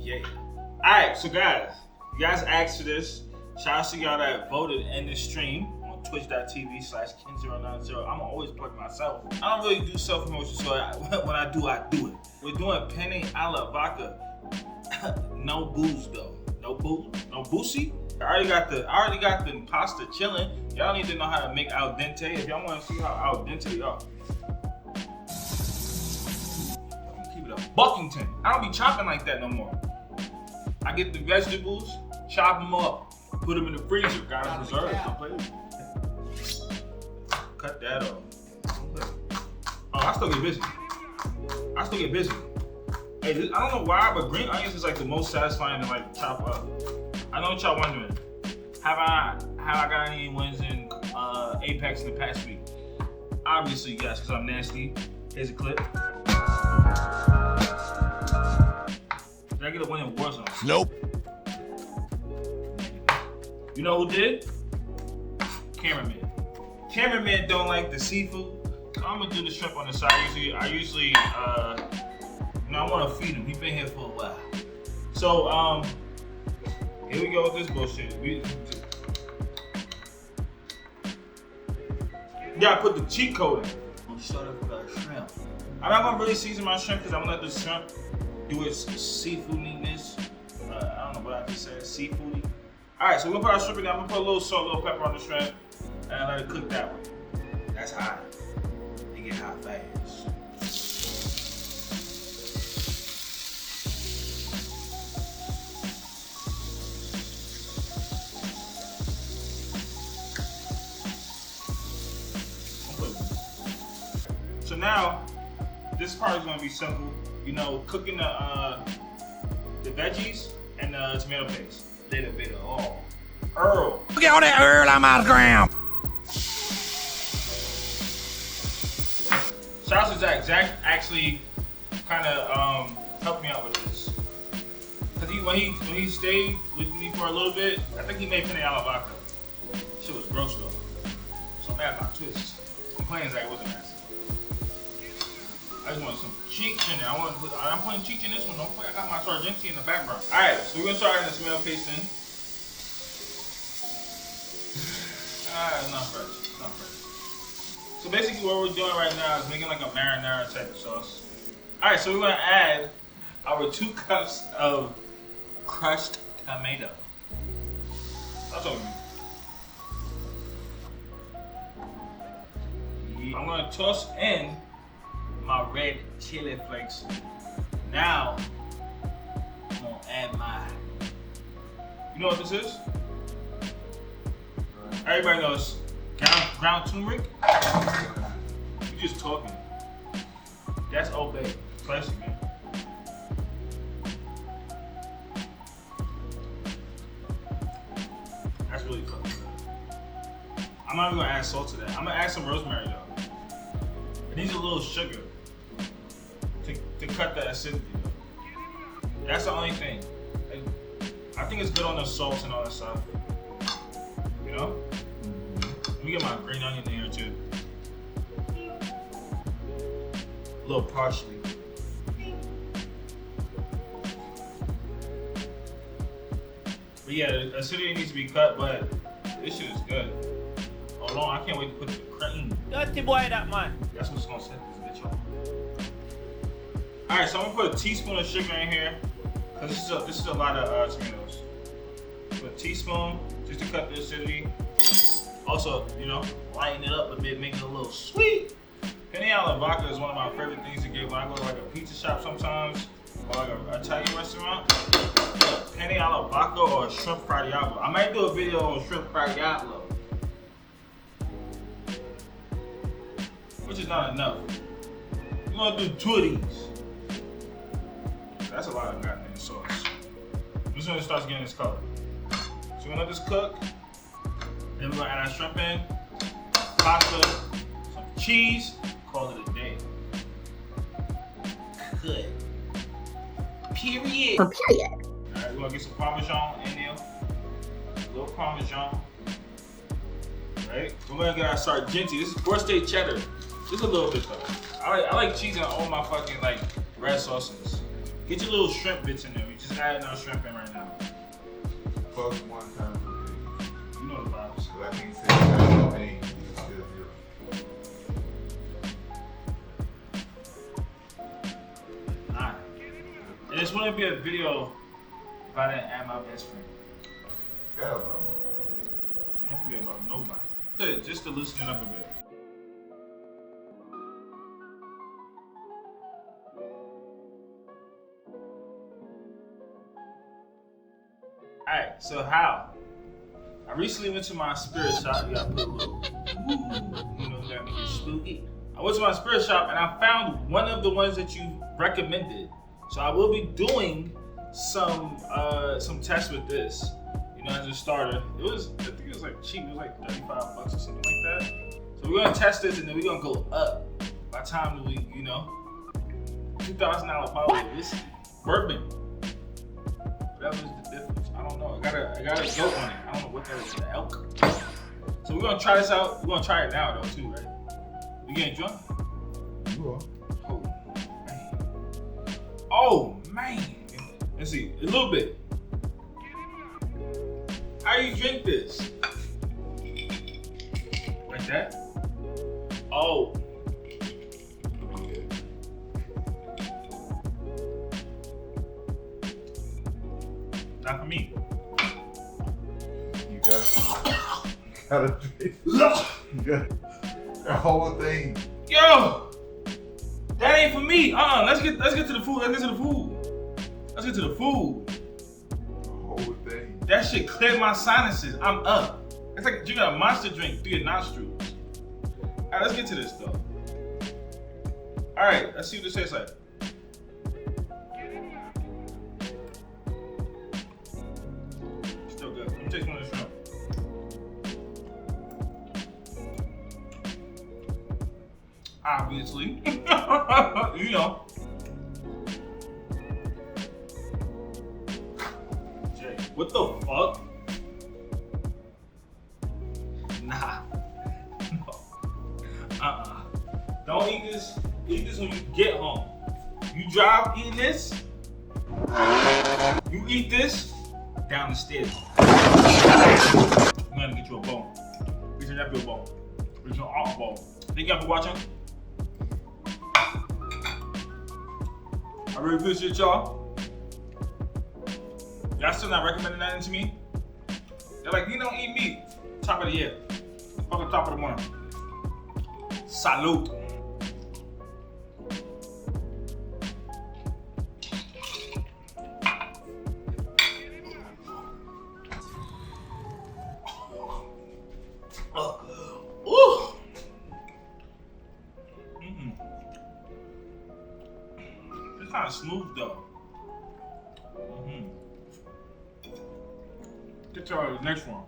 Yeah. Alright, so guys, you guys asked for this. Shout out to y'all that voted in this stream on twitch.tv/Kenn090. I'm always plug myself. I don't really do self-promotion, so when I do it. We're doing Penne Alla Vodka. No booze though. No booze. No boozy. I already got the pasta chilling. Y'all need to know how to make al dente. If y'all want to see how al dente they are. Keep it up. Buckington. I don't be chopping like that no more. I get the vegetables, chop them up, put them in the freezer. Got them preserved. Don't play with me. Cut that off. Oh, I still get busy. Hey, I don't know why, but green onions is like the most satisfying to like chop up. I know what y'all wondering. Have I got any wins in Apex in the past week? Obviously, yes, because I'm nasty. Here's a clip. Did I get a win in Warzone? Nope. You know who did? Cameraman. Cameraman don't like the seafood. I'm gonna do the shrimp on the side. I usually I want to feed him. He's been here for a while. So, here we go with this bullshit. You gotta put the cheat code in. I'm starting with our shrimp. I'm not gonna really season my shrimp because I'm gonna let the shrimp do its seafoodiness. I don't know what I just said, seafoody. Alright, so we're gonna put our shrimp in there. I'm gonna put a little salt, a little pepper on the shrimp, and let it cook that way. That's hot. It get hot fast. So now, this part is gonna be simple. You know, cooking the veggies and the tomato paste. Little bit of all. Earl. Look at all that Earl on my ground. Shout out to Zach. Zach actually kind of helped me out with this. Cause when he stayed with me for a little bit, I think he made Penne Alla Vodka. Shit was gross though. So I'm mad about twists. I'm playing Zach, it wasn't nasty. I just want some cheeks in there. I'm putting cheeks in this one. Don't forget, I got my Sargenti in the background. All right, so we're gonna start adding the tomato paste in. Not fresh. So basically, what we're doing right now is making like a marinara type of sauce. All right, so we're gonna add our 2 cups of crushed tomato. That's what we mean. I'm gonna toss in my red chili flakes. Now, I'm gonna add my, you know what this is? Everybody knows ground turmeric. You just talking. That's Old Bay. Classic, man. That's really fucking good. I'm not even gonna add salt to that. I'm gonna add some rosemary though. It needs a little sugar to cut the acidity. That's the only thing. I think it's good on the salt and all that stuff. You know? Let me get my green onion in here too. A little parsley. But yeah, the acidity needs to be cut, but this shit is good. Hold on, I can't wait to put the cream. Dirty boy, that man. That's what's gonna set this bitch off. Alright, so I'm gonna put a teaspoon of sugar in here. Cause this is a lot of tomatoes. Put a teaspoon just to cut the acidity. Also, you know, lighten it up a bit, make it a little sweet. Penne Alla Vodka is one of my favorite things to get when I go to like a pizza shop sometimes, or like an Italian restaurant. Penne Alla Vodka or shrimp fradiolo. I might do a video on shrimp fradiolo, which is not enough. We're gonna do 2 of these. That's a lot of goddamn sauce. This one starts getting this color. So we're gonna let this cook. Then we're gonna add our shrimp in, pasta, some cheese, call it a day. Good. Period. Period. Alright, we're gonna get some Parmesan in there. A little Parmesan. Right? We're gonna get our Sargenti. This is 4-state cheddar. Just a little bit though. I like cheese in all my fucking like red sauces. Get your little shrimp bits in there. We just adding our shrimp in right now. Plus 1 time per day. You know the vibes. So that means that you got no pain. You can still hear. Alright. And this wouldn't be a video if I didn't add my best friend. Got about one. I ain't forget about nobody. Good, just to loosen it up a bit. Alright, so how? I recently went to my spirit shop. You gotta put a little, you know, that makes it spooky. I went to my spirit shop and I found one of the ones that you recommended. So I will be doing some tests with this. You know, as a starter. I think it was like cheap. It was like $35 or something like that. So we're gonna test this and then we're gonna go up. By the time we, you know, $2,000 bottle of whiskey, bourbon. Whatever is the difference. I don't know. I got a goat on it. I don't know what that is. The elk. So we're gonna try this out. We're gonna try it now though too, right? We getting drunk? You are. Oh man. Let's see. A little bit. How you drink this? Like that? Oh. Not for me. You gotta drink. You got the whole thing. Yo! That ain't for me. Let's get to the food. Let's get to the food. The whole thing. That shit cleared my sinuses. I'm up. It's like drinking a monster drink through your nostrils. Alright, let's get to this though. Alright, let's see what this tastes like. Still good. Let me taste one of the shrimp. Obviously. You know. Jay, what the fuck? Nah. No. Don't eat this. Eat this when you get home. You drive eating this. You eat this down the stairs. I'm gonna get you a bone. Get your nephew a bone. Get your aunt a bone. Thank y'all for watching. I really appreciate y'all. Y'all still not recommending that to me? They're like, you don't eat meat. Top of the year. Fucking top of the morning. Salute. Ooh. It's kind of smooth though. Get to our next one.